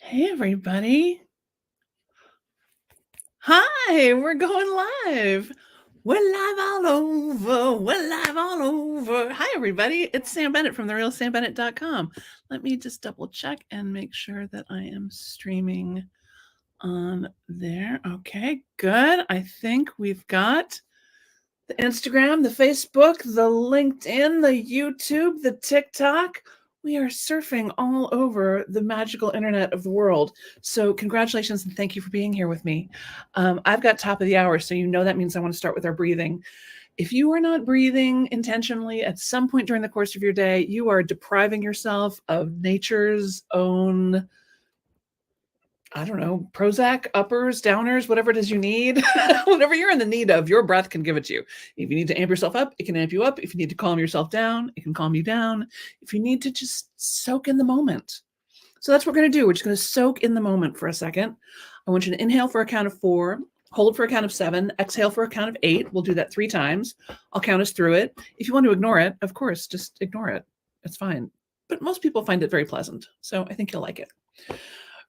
Hey, everybody. Hi, we're going live. We're live all over. We're live all over. Hi, everybody. It's Sam Bennett from therealsambennett.com. Let me just double check and make sure that I am streaming on there. Okay, good. I think we've got the Instagram, the Facebook, the LinkedIn, the YouTube, the TikTok. We are surfing all over the magical internet of the world. So congratulations and thank you for being here with me. I've got top of the hour, so you know that means I want to start with our breathing. If you are not breathing intentionally at some point during the course of your day, you are depriving yourself of nature's own, I don't know, Prozac, uppers, downers, whatever it is you need, whatever you're in the need of, your breath can give it to you. If you need to amp yourself up, it can amp you up. If you need to calm yourself down, it can calm you down. If you need to just soak in the moment. So that's what we're going to do. We're just going to soak in the moment for a second. I want you to inhale for a count of 4, hold for a count of 7, exhale for a count of 8. We'll do that 3 times. I'll count us through it. If you want to ignore it, of course, just ignore it. It's fine. But most people find it very pleasant. So I think you'll like it.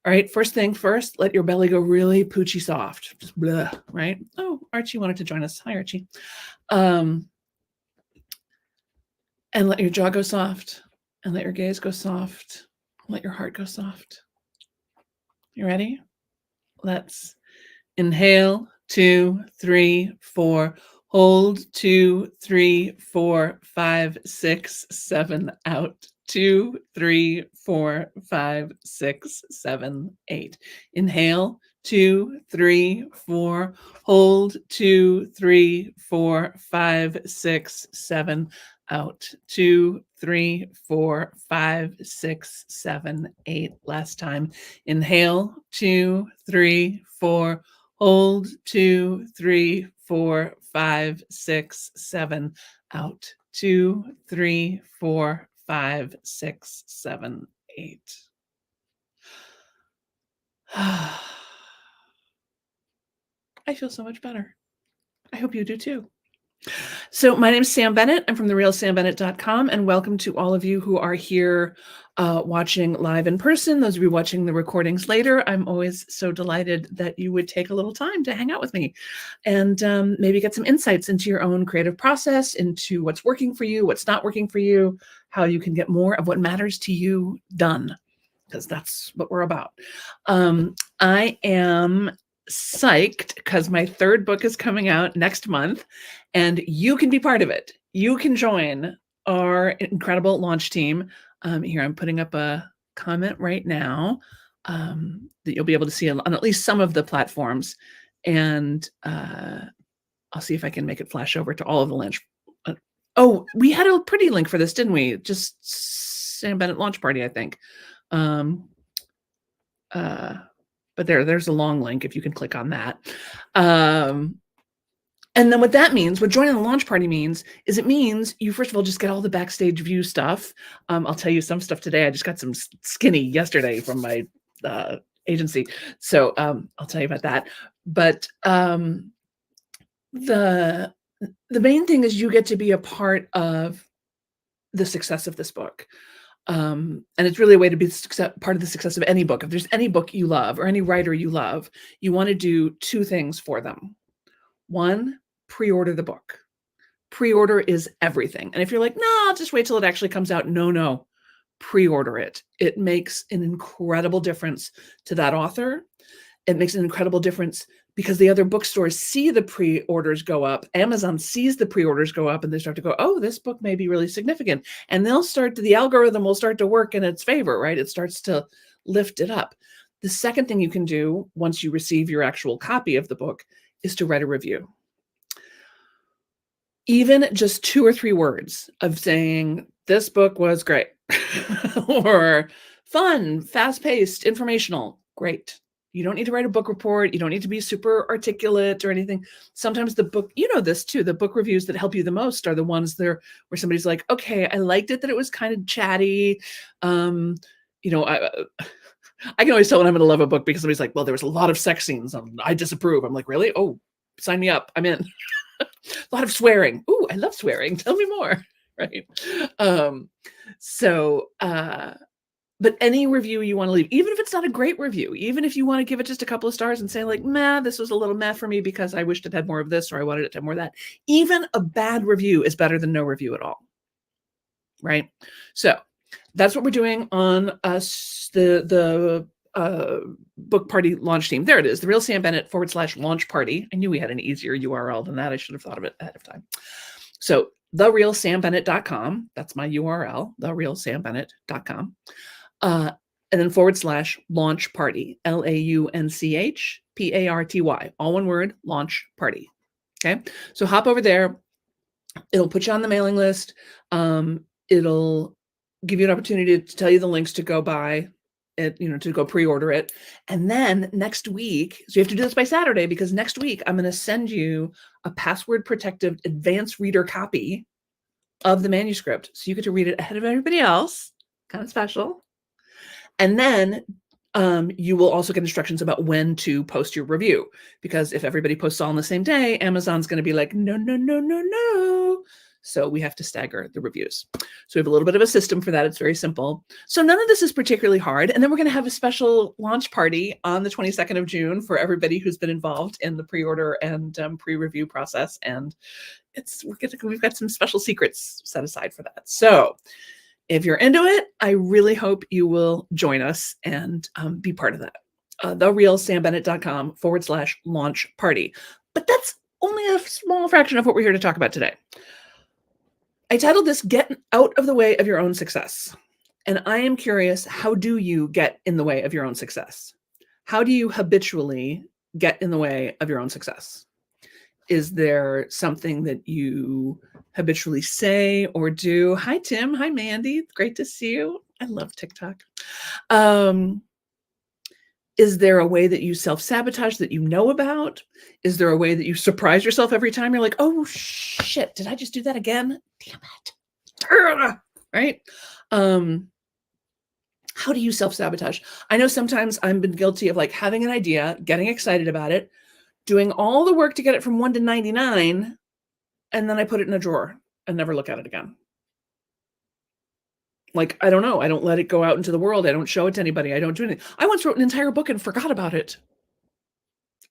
All right, first thing first, let your belly go really poochy soft. Just blah, right? Oh, Archie wanted to join us. Hi, Archie. And let your jaw go soft, and let your gaze go soft. Let your heart go soft. You ready? Let's inhale, 2, 3, 4. Hold, 2, 3, 4, 5, 6, 7. Out. 2, 3, 4, 5, 6, 7, 8. Inhale, 2, 3, 4. Hold, 2, 3, 4, 5, 6, 7. Out. 2, 3, 4, 5, 6, 7, 8. Last time. Inhale, 2, 3, 4. Hold, 2, 3, 4, 5, 6, 7. Out. 2, 3, 4, 5, 6, 7, 8. I feel so much better. I hope you do too. So my name is Sam Bennett. I'm from therealsambennett.com, and welcome to all of you who are here watching live in person. Those of you watching the recordings later, I'm always so delighted that you would take a little time to hang out with me and maybe get some insights into your own creative process, into what's working for you, what's not working for you, how you can get more of what matters to you done, because that's what we're about. I am psyched because my 3rd book is coming out next month, and you can be part of it. You can join our incredible launch team. Here, I'm putting up a comment right now that you'll be able to see on at least some of the platforms, and I'll see if I can make it flash over to all of the launch. Oh, we had a pretty link for this, didn't we? Just Sam Bennett launch party, I think. But there's a long link if you can click on that. And then what that means, what joining the launch party means, is it means you first of all just get all the backstage view stuff. I'll tell you some stuff today. I just got some skinny yesterday from my agency, so I'll tell you about that. But the main thing is you get to be a part of the success of this book. And it's really a way to be part of the success of any book. If there's any book you love or any writer you love, you want to do 2 things for them. 1, pre-order the book. Pre-order is everything. And if you're like, no, I'll just wait till it actually comes out. No, pre-order it. It makes an incredible difference to that author. It makes an incredible difference because the other bookstores see the pre-orders go up. Amazon sees the pre-orders go up, and they start to go, oh, this book may be really significant. And the algorithm will start to work in its favor, right? It starts to lift it up. The second thing you can do once you receive your actual copy of the book is to write a review. Even just 2 or 3 words of saying, this book was great, or fun, fast-paced, informational, great. You don't need to write a book report. You don't need to be super articulate or anything. Sometimes the book, you know this too, the book reviews that help you the most are the ones there where somebody's like, okay, I liked it that it was kind of chatty. I can always tell when I'm going to love a book because somebody's like, well, there was a lot of sex scenes. I disapprove. I'm like, really? Oh, sign me up. I'm in. A lot of swearing. Ooh, I love swearing. Tell me more. Right. But any review you want to leave, even if it's not a great review, even if you want to give it just a couple of stars and say like, meh, this was a little meh for me because I wished it had more of this, or I wanted it to have more of that. Even a bad review is better than no review at all. Right? So that's what we're doing on the book party launch team. There it is, the Real Sam Bennett /launch party. I knew we had an easier URL than that. I should have thought of it ahead of time. So therealsambennett.com, that's my URL, therealsambennett.com. And then /launch party, LAUNCHPARTY, all one word, launch party. Okay. So hop over there. It'll put you on the mailing list. It'll give you an opportunity to tell you the links to go buy it, to go pre-order it. And then next week, so you have to do this by Saturday, because next week I'm going to send you a password protected advanced reader copy of the manuscript. So you get to read it ahead of everybody else, kind of special. And then you will also get instructions about when to post your review, because if everybody posts all on the same day, Amazon's going to be like, no, no, no, no, no. So we have to stagger the reviews. So we have a little bit of a system for that. It's very simple. So none of this is particularly hard. And then we're going to have a special launch party on the 22nd of June for everybody who's been involved in the pre-order and pre-review process. And we've got some special secrets set aside for that. So if you're into it, I really hope you will join us and be part of that. therealsambennett.com /launch party. But that's only a small fraction of what we're here to talk about today. I titled this Get Out of the Way of Your Own Success. And I am curious, how do you get in the way of your own success? How do you habitually get in the way of your own success? Is there something that you habitually say or do? Hi, Tim. Hi, Mandy. Great to see you. I love TikTok. Is there a way that you self-sabotage that you know about? Is there a way that you surprise yourself every time? You're like, oh, shit, did I just do that again? Damn it. Right? How do you self-sabotage? I know sometimes I've been guilty of like having an idea, getting excited about it, doing all the work to get it from 1 to 99, and then I put it in a drawer and never look at it again. Like, I don't know. I don't let it go out into the world. I don't show it to anybody. I don't do anything. I once wrote an entire book and forgot about it.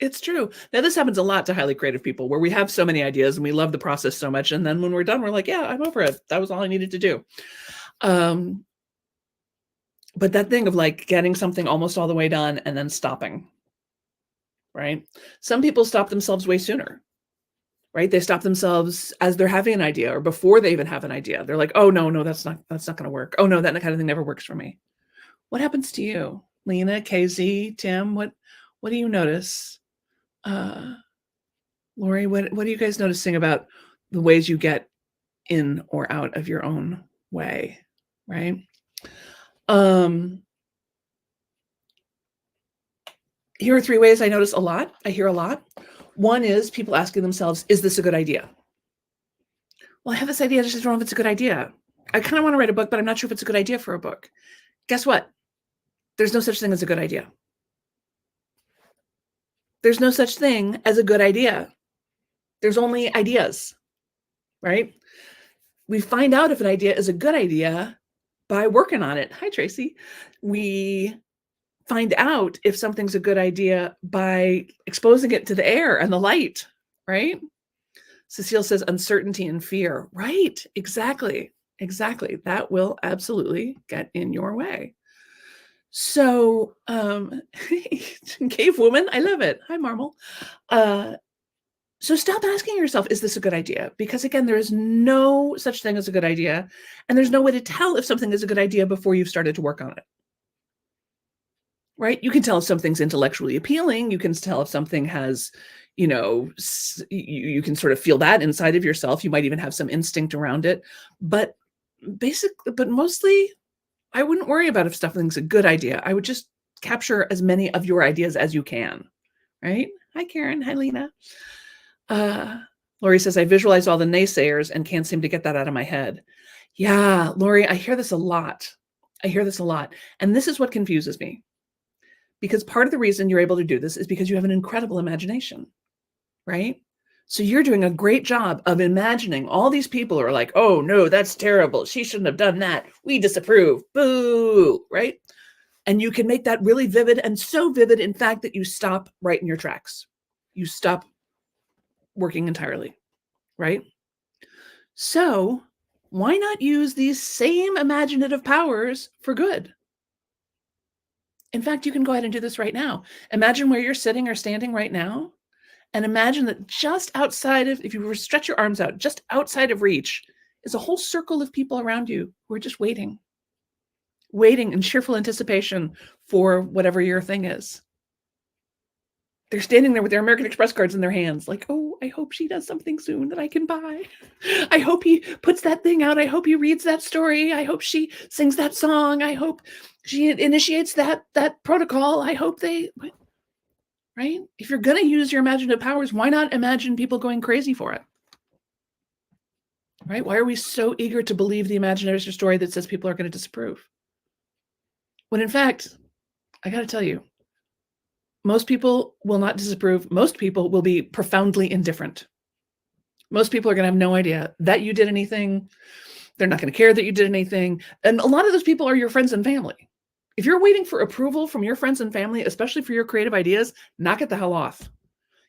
It's true. Now, this happens a lot to highly creative people where we have so many ideas and we love the process so much. And then when we're done, we're like, yeah, I'm over it. That was all I needed to do. But that thing of like getting something almost all the way done and then stopping, right? Some people stop themselves way sooner. Right? They stop themselves as they're having an idea or before they even have an idea. They're like, oh, no, that's not going to work. Oh, no, that kind of thing never works for me. What happens to you? Lena, KZ, Tim, what do you notice? Lori, what are you guys noticing about the ways you get in or out of your own way? Right? Here are 3 ways I notice a lot. I hear a lot. One is people asking themselves, is this a good idea? Well, I have this idea, I just don't know if it's a good idea. I kind of want to write a book, but I'm not sure if it's a good idea for a book. Guess what? There's no such thing as a good idea. There's no such thing as a good idea. There's only ideas, right? We find out if an idea is a good idea by working on it. Hi, Tracy. We find out if something's a good idea by exposing it to the air and the light, right? Cecile says uncertainty and fear. Right, exactly. That will absolutely get in your way. So, cave woman, I love it. Hi, Marmal. So stop asking yourself, is this a good idea? Because again, there is no such thing as a good idea. And there's no way to tell if something is a good idea before you've started to work on it. Right? You can tell if something's intellectually appealing. You can tell if something has, you can sort of feel that inside of yourself. You might even have some instinct around it. But mostly, I wouldn't worry about if something's a good idea. I would just capture as many of your ideas as you can. Right? Hi, Karen. Hi, Lena. Lori says, I visualize all the naysayers and can't seem to get that out of my head. Yeah, Lori, I hear this a lot. And this is what confuses me. Because part of the reason you're able to do this is because you have an incredible imagination, right? So you're doing a great job of imagining all these people who are like, oh no, that's terrible. She shouldn't have done that. We disapprove. Boo, right? And you can make that really vivid, and so vivid, in fact, that you stop right in your tracks. You stop working entirely, right? So why not use these same imaginative powers for good? In fact, you can go ahead and do this right now. Imagine where you're sitting or standing right now, and imagine that just outside of, if you were to stretch your arms out, just outside of reach is a whole circle of people around you who are just waiting in cheerful anticipation for whatever your thing is. They're standing there with their American Express cards in their hands, like, oh, I hope she does something soon that I can buy. I hope he puts that thing out. I hope he reads that story. I hope she sings that song. I hope she initiates that protocol. I hope they, right? If you're going to use your imaginative powers, why not imagine people going crazy for it? Right? Why are we so eager to believe the imaginary story that says people are going to disapprove? When in fact, I got to tell you, most people will not disapprove. Most people will be profoundly indifferent. Most people are going to have no idea that you did anything. They're not going to care that you did anything. And a lot of those people are your friends and family. If you're waiting for approval from your friends and family, especially for your creative ideas, knock it the hell off.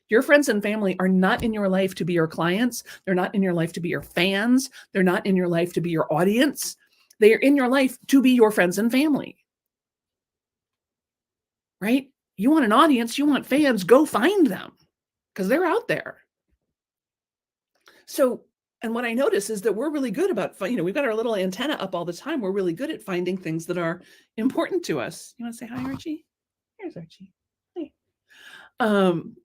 Your friends and family are not in your life to be your clients. They're not in your life to be your fans. They're not in your life to be your audience. They are in your life to be your friends and family. Right? You want an audience, you want fans, go find them because they're out there. So, and what I notice is that we're really good about, we've got our little antenna up all the time. We're really good at finding things that are important to us. You want to say hi, Archie? Here's Archie. Hey.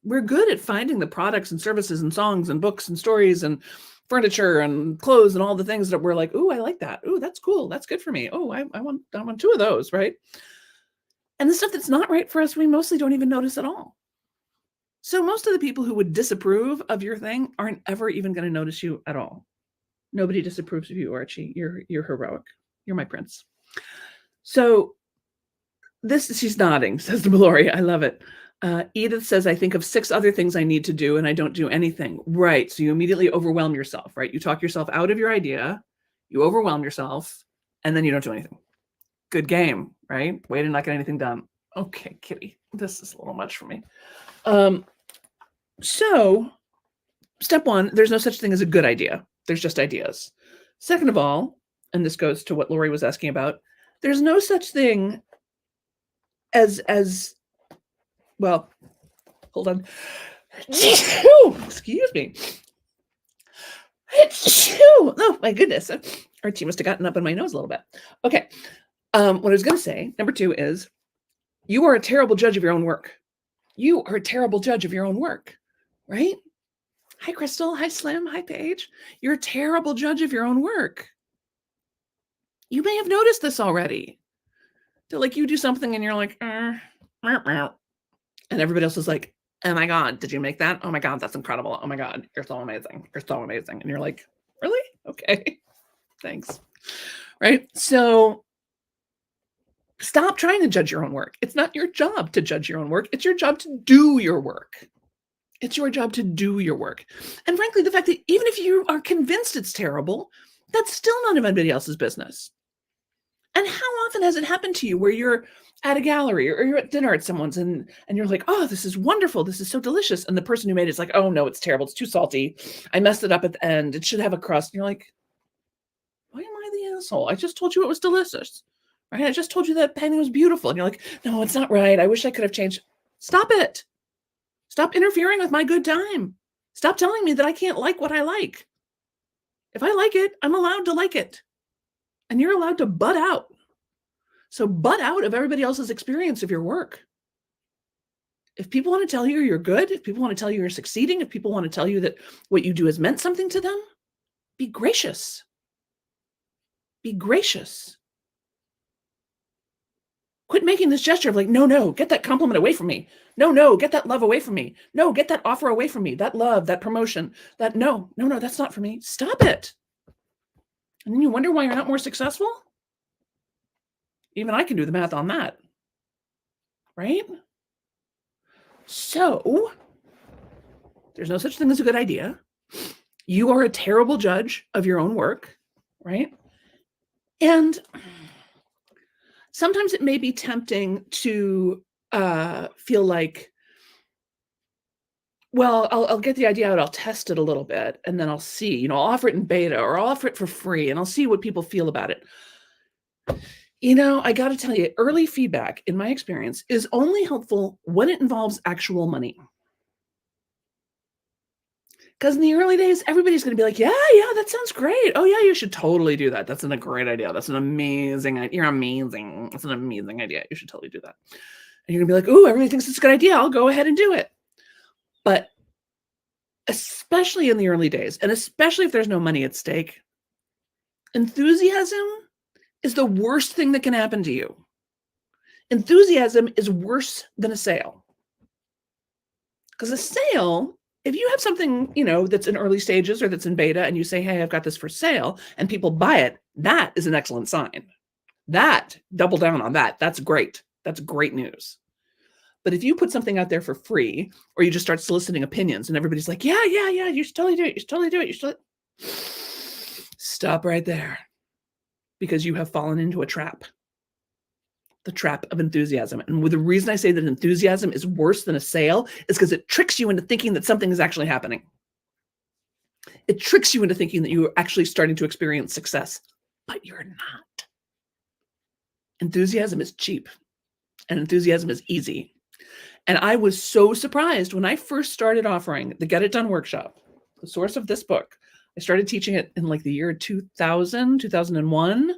We're good at finding the products and services and songs and books and stories and furniture and clothes and all the things that we're like, ooh, I like that. Ooh, that's cool. That's good for me. Oh, I want 2 of those, right? And the stuff that's not right for us, we mostly don't even notice at all. So most of the people who would disapprove of your thing aren't ever even going to notice you at all. Nobody disapproves of you, Archie. You're heroic. You're my prince. So she's nodding, says the Gloria. I love it. Edith says, I think of 6 other things I need to do and I don't do anything. Right. So you immediately overwhelm yourself, right? You talk yourself out of your idea, you overwhelm yourself, and then you don't do anything. Good game, right? Way to not get anything done. Okay, Kitty, this is a little much for me. So step 1, there's no such thing as a good idea. There's just ideas. Second of all, and this goes to what Lori was asking about, there's no such thing as well, hold on. Excuse me. Oh my goodness. Archie must have gotten up in my nose a little bit. Okay. What I was going to say, number 2 is you are a terrible judge of your own work. You are a terrible judge of your own work, right? Hi, Crystal. Hi, Slim. Hi, Paige. You're a terrible judge of your own work. You may have noticed this already. That like you do something and you're like, and everybody else is like, oh my God, did you make that? Oh my God, that's incredible. Oh my God, you're so amazing. You're so amazing. And you're like, really? Okay. Thanks. Right? So stop trying to judge your own work. It's not your job to judge your own work. It's your job to do your work. It's your job to do your work. And frankly, the fact that even if you are convinced it's terrible, that's still none of anybody else's business. And how often has it happened to you where you're at a gallery or you're at dinner at someone's and you're like, oh, this is wonderful. This is so delicious. And the person who made it's like, oh no, it's terrible. It's too salty. I messed it up at the end. It should have a crust. And you're like, why am I the asshole? I just told you it was delicious, right? I just told you that painting was beautiful. And you're like, no, it's not right. I wish I could have changed. Stop it. Stop interfering with my good time. Stop telling me that I can't like what I like. If I like it, I'm allowed to like it. And you're allowed to butt out. So butt out of everybody else's experience of your work. If people want to tell you you're good, if people want to tell you you're succeeding, if people want to tell you that what you do has meant something to them, be gracious. Be gracious. Quit making this gesture of like, no, get that compliment away from me. No, get that love away from me. No, get that offer away from me. That love, that promotion, that no, that's not for me. Stop it. And then you wonder why you're not more successful? Even I can do the math on that. Right? So There's no such thing as a good idea. You are a terrible judge of your own work, right? And sometimes it may be tempting to feel like, well, I'll get the idea out, I'll test it a little bit, and then I'll see, I'll offer it in beta or I'll offer it for free and I'll see what people feel about it. I got to tell you, early feedback, in my experience, is only helpful when it involves actual money. Because in the early days, everybody's going to be like, yeah, that sounds great. Oh, yeah, you should totally do that. That's a great idea. That's an amazing idea. You're amazing. That's an amazing idea. You should totally do that. And you're going to be like, oh, everybody thinks it's a good idea. I'll go ahead and do it. But especially in the early days, and especially if there's no money at stake, enthusiasm is the worst thing that can happen to you. Enthusiasm is worse than a sale. Because a sale, if you have something, that's in early stages or that's in beta and you say, hey, I've got this for sale and people buy it, that is an excellent sign. That, double down on that. That's great. That's great news. But if you put something out there for free or you just start soliciting opinions and everybody's like, yeah, you should totally do it. You should totally do it. You should stop right there, because you have fallen into a trap. The trap of enthusiasm. And the reason I say that enthusiasm is worse than a sale is because it tricks you into thinking that something is actually happening. It tricks you into thinking that you are actually starting to experience success, but you're not. Enthusiasm is cheap and enthusiasm is easy. And I was so surprised when I first started offering the Get It Done workshop, the source of this book. I started teaching it in like the year 2000, 2001.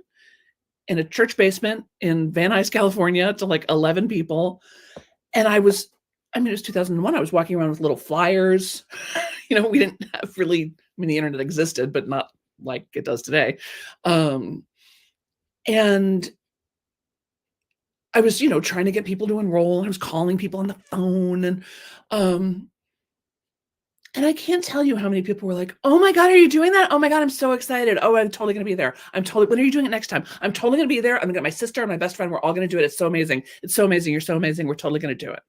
In a church basement in Van Nuys, California, to like 11 people. And it was 2001. I was walking around with little flyers. We didn't have really, the internet existed, but not like it does today. And I was, trying to get people to enroll. I was calling people on the phone. And I can't tell you how many people were like, oh my God, are you doing that? Oh my God, I'm so excited. Oh, I'm totally going to be there. When are you doing it next time? I'm totally going to be there. I'm going to get my sister and my best friend. We're all going to do it. It's so amazing. It's so amazing. You're so amazing. We're totally going to do it.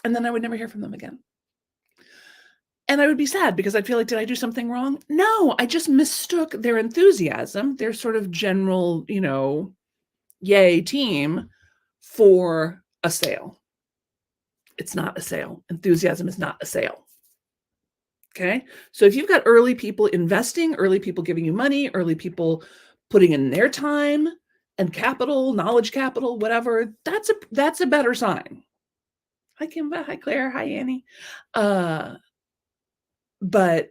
And then I would never hear from them again. And I would be sad because I'd feel like, did I do something wrong? No, I just mistook their enthusiasm, their sort of general, yay team, for a sale. It's not a sale. Enthusiasm is not a sale. Okay. So if you've got early people investing, early people giving you money, early people putting in their time and capital, knowledge capital, whatever, that's a better sign. Hi, Kimba. Hi, Claire. Hi, Annie. But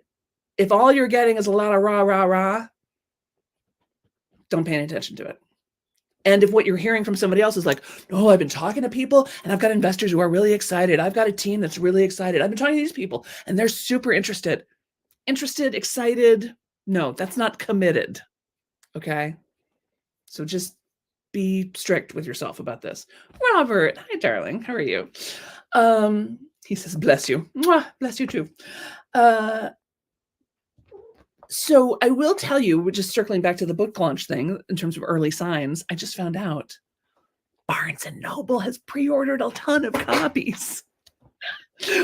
if all you're getting is a lot of rah, don't pay any attention to it. And if what you're hearing from somebody else is like, oh, I've been talking to people and I've got investors who are really excited. I've got a team that's really excited. I've been talking to these people and they're super interested, excited. No, that's not committed. Okay. So just be strict with yourself about this. Robert, hi, darling. How are you? He says, bless you. Mwah, bless you too. So I will tell you, just circling back to the book launch thing, in terms of early signs, I just found out Barnes & Noble has pre-ordered a ton of copies,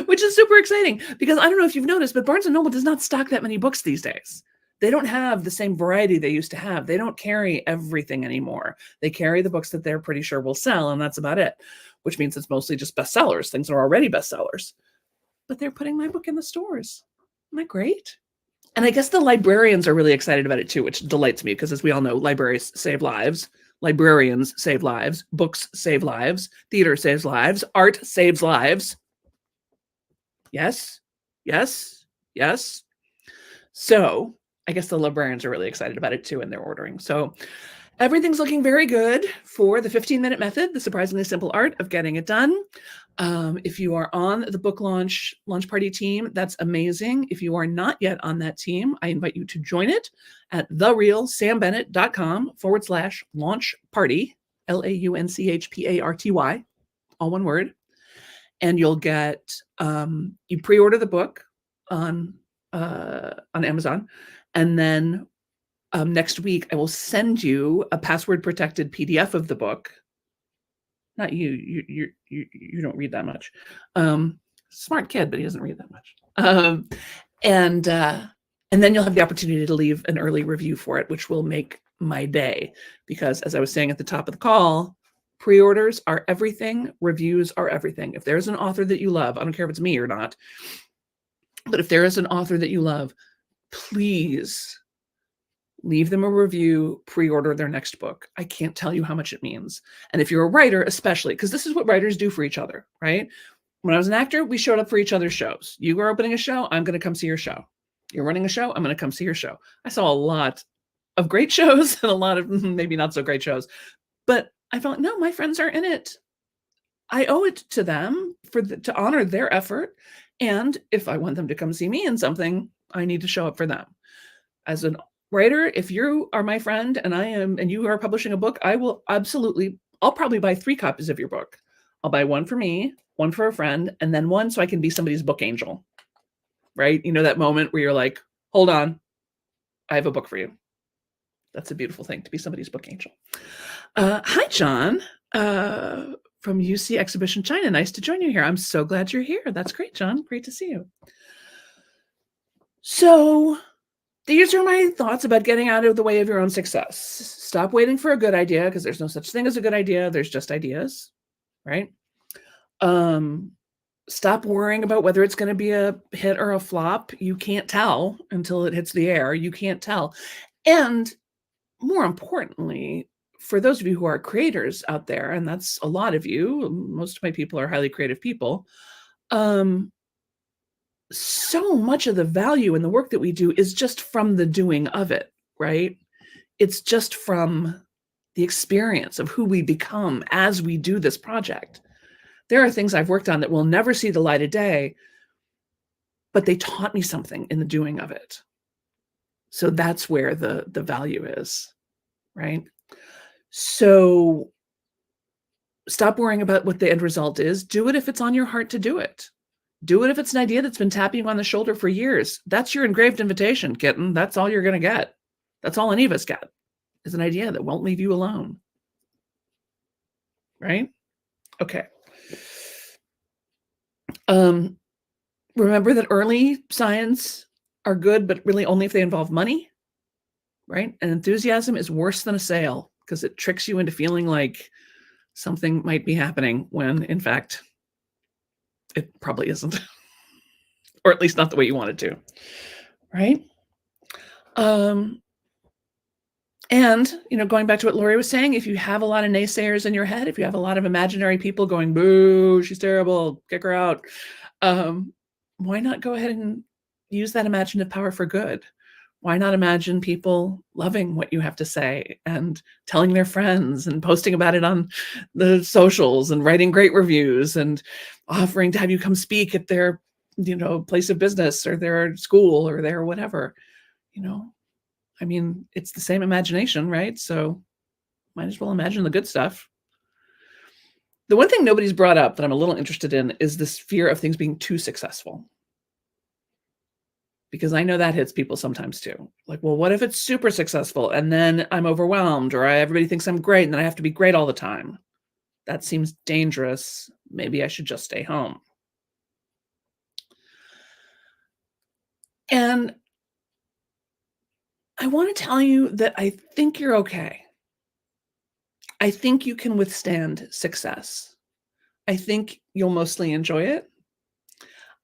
which is super exciting because I don't know if you've noticed, but Barnes & Noble does not stock that many books these days. They don't have the same variety they used to have. They don't carry everything anymore. They carry the books that they're pretty sure will sell, and that's about it, which means it's mostly just bestsellers, things that are already bestsellers. But they're putting my book in the stores. Isn't that great? And I guess the librarians are really excited about it too, which delights me because, as we all know, libraries save lives. Librarians save lives. Books save lives. Theater saves lives. Art saves lives. Yes, yes, yes. So I guess the librarians are really excited about it too, and they're ordering. So everything's looking very good for the 15-minute method, the surprisingly simple art of getting it done. If you are on the book launch party team, that's amazing. If you are not yet on that team, I invite you to join it at therealsambennett.com/launch party, LAUNCHPARTY, all one word. And you'll get, you pre-order the book on Amazon. And then next week, I will send you a password protected PDF of the book. Not you don't read that much. Smart kid, but he doesn't read that much. And then you'll have the opportunity to leave an early review for it, which will make my day. Because as I was saying at the top of the call, pre-orders are everything. Reviews are everything. If there's an author that you love, I don't care if it's me or not, but if there is an author that you love, please leave them a review, pre-order their next book. I can't tell you how much it means. And if you're a writer, especially, because this is what writers do for each other, right? When I was an actor, we showed up for each other's shows. You were opening a show, I'm going to come see your show. You're running a show, I'm going to come see your show. I saw a lot of great shows and a lot of maybe not so great shows, but I felt, no, my friends are in it. I owe it to them to honor their effort. And if I want them to come see me in something, I need to show up for them. As a writer, if you are my friend and you are publishing a book, I'll probably buy 3 copies of your book. I'll buy one for me, one for a friend, and then one so I can be somebody's book angel, right? You know, that moment where you're like, hold on, I have a book for you. That's a beautiful thing, to be somebody's book angel. Hi, John, from UC Exhibition China. Nice to join you here. I'm so glad you're here. That's great, John. Great to see you. So these are my thoughts about getting out of the way of your own success. Stop waiting for a good idea, because there's no such thing as a good idea. There's just ideas, right? Stop worrying about whether it's going to be a hit or a flop. You can't tell until it hits the air. You can't tell. And more importantly, for those of you who are creators out there, and that's a lot of you, most of my people are highly creative people, so much of the value in the work that we do is just from the doing of it, right? It's just from the experience of who we become as we do this project. There are things I've worked on that will never see the light of day, but they taught me something in the doing of it. So that's where the value is, right? So stop worrying about what the end result is. Do it if it's on your heart to do it. Do it if it's an idea that's been tapping you on the shoulder for years. That's your engraved invitation, kitten. That's all you're going to get. That's all any of us get, is an idea that won't leave you alone. Right? Okay. Remember that early signs are good, but really only if they involve money, right? And enthusiasm is worse than a sale, because it tricks you into feeling like something might be happening when, in fact, it probably isn't, or at least not the way you want it to, right? And, going back to what Lori was saying, if you have a lot of naysayers in your head, if you have a lot of imaginary people going, boo, she's terrible, kick her out, why not go ahead and use that imaginative power for good? Why not imagine people loving what you have to say and telling their friends and posting about it on the socials and writing great reviews and offering to have you come speak at their, place of business or their school or their whatever, I mean, it's the same imagination, right? So might as well imagine the good stuff. The one thing nobody's brought up that I'm a little interested in is this fear of things being too successful. Because I know that hits people sometimes too. Like, well, what if it's super successful and then I'm overwhelmed, or everybody thinks I'm great and then I have to be great all the time? That seems dangerous. Maybe I should just stay home. And I want to tell you that I think you're okay. I think you can withstand success. I think you'll mostly enjoy it.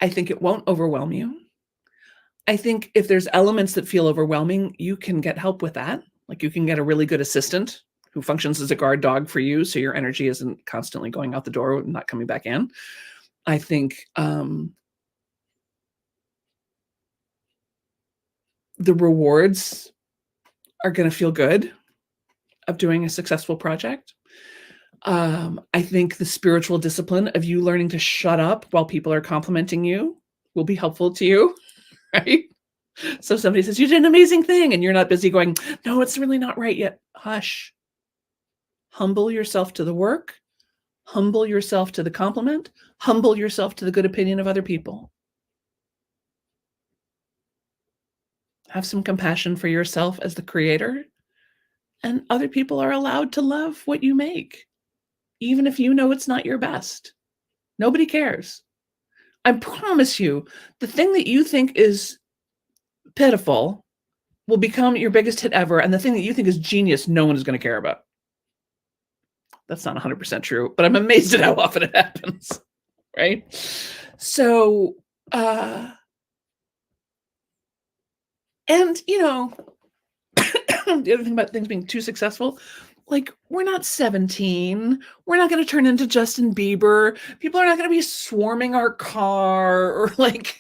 I think it won't overwhelm you. I think if there's elements that feel overwhelming, you can get help with that. Like, you can get a really good assistant who functions as a guard dog for you, so your energy isn't constantly going out the door and not coming back in. I think the rewards are going to feel good of doing a successful project. I think the spiritual discipline of you learning to shut up while people are complimenting you will be helpful to you, right? So somebody says, you did an amazing thing, and you're not busy going, no, it's really not right yet. Hush. Humble yourself to the work. Humble yourself to the compliment. Humble yourself to the good opinion of other people. Have some compassion for yourself as the creator, and other people are allowed to love what you make, even if you know it's not your best. Nobody cares. I promise you, the thing that you think is pitiful will become your biggest hit ever, and the thing that you think is genius, no one is going to care about. That's not 100% true, but I'm amazed at how often it happens, right? So, and the other thing about things being too successful, like, we're not 17. We're not going to turn into Justin Bieber. People are not going to be swarming our car or like,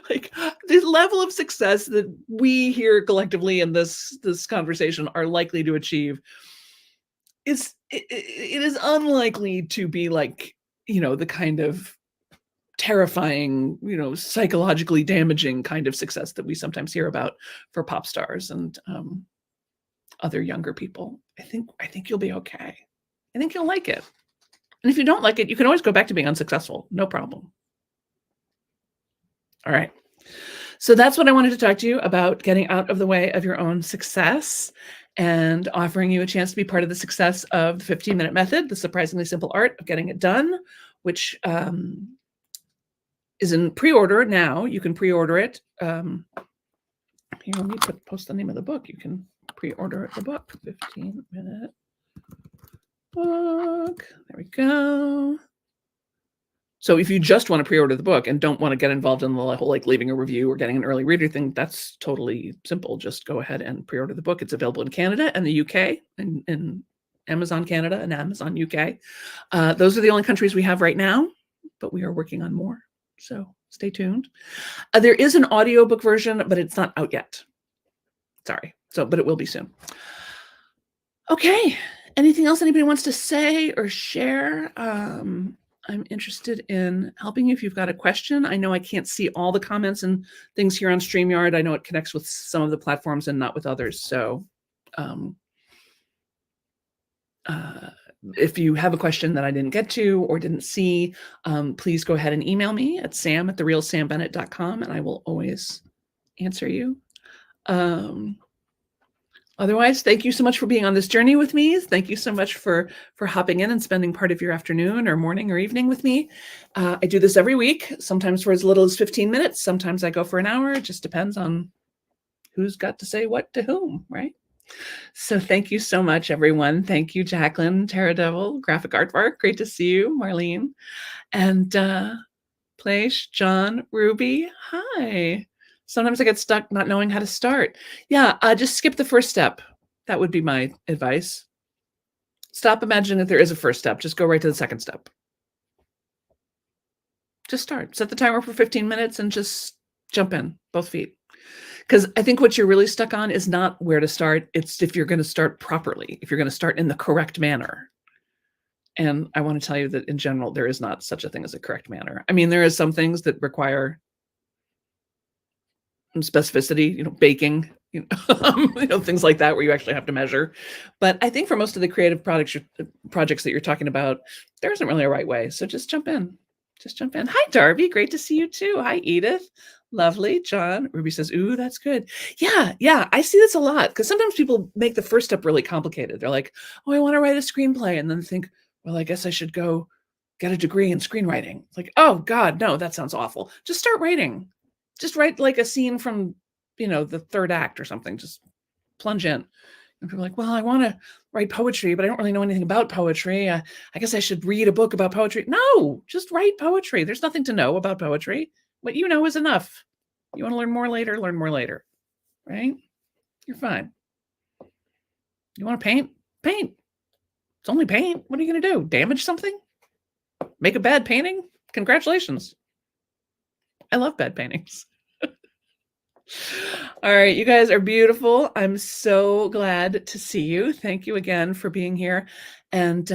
like the level of success that we here collectively in this conversation are likely to achieve is it is unlikely to be like, the kind of terrifying, psychologically damaging kind of success that we sometimes hear about for pop stars and other younger people. I think you'll be okay. I think you'll like it. And if you don't like it, you can always go back to being unsuccessful. No problem. All right. So that's what I wanted to talk to you about, getting out of the way of your own success and offering you a chance to be part of the success of the 15-minute method, the surprisingly simple art of getting it done, which is in pre-order now. You can pre-order it. Here, let me post the name of the book. You can pre-order the book, 15-minute book. There we go. So if you just want to pre-order the book and don't want to get involved in the whole like leaving a review or getting an early reader thing, that's totally simple. Just go ahead and pre-order the book. It's available in Canada and the UK, and in Amazon Canada and Amazon UK. Those are the only countries we have right now, but we are working on more. So stay tuned. There is an audiobook version, but it's not out yet. Sorry. But it will be soon. Okay. Anything else anybody wants to say or share? I'm interested in helping you if you've got a question. I know I can't see all the comments and things here on StreamYard. I know it connects with some of the platforms and not with others. So if you have a question that I didn't get to or didn't see, please go ahead and email me at sam@therealsambennett.com, and I will always answer you. Otherwise, thank you so much for being on this journey with me. Thank you so much for hopping in and spending part of your afternoon or morning or evening with me. I do this every week, sometimes for as little as 15 minutes. Sometimes I go for an hour. It just depends on who's got to say what to whom, right? So thank you so much, everyone. Thank you, Jacqueline, Terra Devil, Graphic Artwork. Great to see you, Marlene. And Place, John, Ruby, hi. Sometimes I get stuck not knowing how to start. Yeah, just skip the first step. That would be my advice. Stop imagining that there is a first step. Just go right to the second step. Just start. Set the timer for 15 minutes and just jump in, both feet. Because I think what you're really stuck on is not where to start. It's if you're going to start properly, if you're going to start in the correct manner. And I want to tell you that in general, there is not such a thing as a correct manner. I mean, there is some things that require specificity, baking, things like that, where you actually have to measure. But I think for most of the creative projects that you're talking about, there isn't really a right way. So just jump in. Just jump in. Hi, Darby. Great to see you too. Hi, Edith. Lovely. John. Ruby says, ooh, that's good. Yeah. I see this a lot because sometimes people make the first step really complicated. They're like, oh, I want to write a screenplay. And then think, well, I guess I should go get a degree in screenwriting. It's like, oh God, no, that sounds awful. Just start writing. Just write like a scene from, the third act or something. Just plunge in. And people are like, well, I want to write poetry, but I don't really know anything about poetry. I guess I should read a book about poetry. No, just write poetry. There's nothing to know about poetry. What you know is enough. You want to learn more later, right? You're fine. You want to paint? Paint. It's only paint. What are you going to do? Damage something? Make a bad painting? Congratulations. I love bad paintings. All right, you guys are beautiful. I'm so glad to see you. Thank you again for being here. And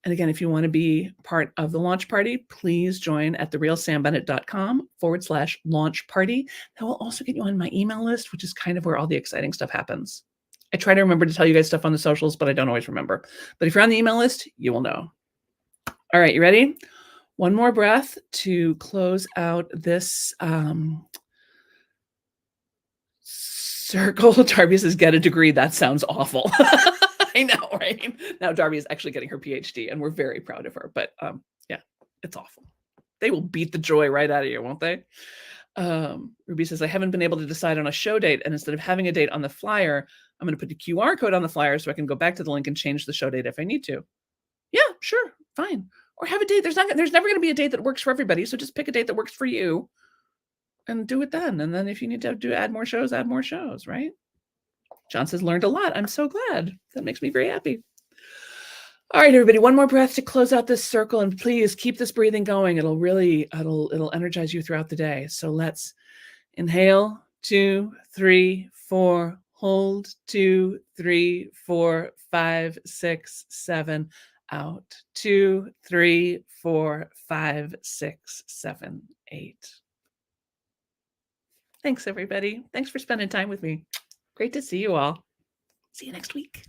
again, if you want to be part of the launch party, please join at therealsambennett.com/launch party. That will also get you on my email list, which is kind of where all the exciting stuff happens. I try to remember to tell you guys stuff on the socials, but I don't always remember. But if you're on the email list, you will know. All right, you ready? One more breath to close out this circle. Darby says, get a degree. That sounds awful. I know, right? Now Darby is actually getting her PhD, and we're very proud of her. But yeah, it's awful. They will beat the joy right out of you, won't they? Ruby says, I haven't been able to decide on a show date, and instead of having a date on the flyer, I'm going to put the QR code on the flyer so I can go back to the link and change the show date if I need to. Yeah, sure, fine. Or have a date. There's never going to be a date that works for everybody, so just pick a date that works for you and do it then. And then if you need to add more shows, right? John says, learned a lot. I'm so glad. That makes me very happy. All right, everybody, one more breath to close out this circle, and please keep this breathing going. It'll energize you throughout the day. So let's inhale, 2, 3, 4, hold, 2, 3, 4, 5, 6, 7, out, 2, 3, 4, 5, 6, 7, 8. Thanks, everybody. Thanks for spending time with me. Great to see you all. See you next week.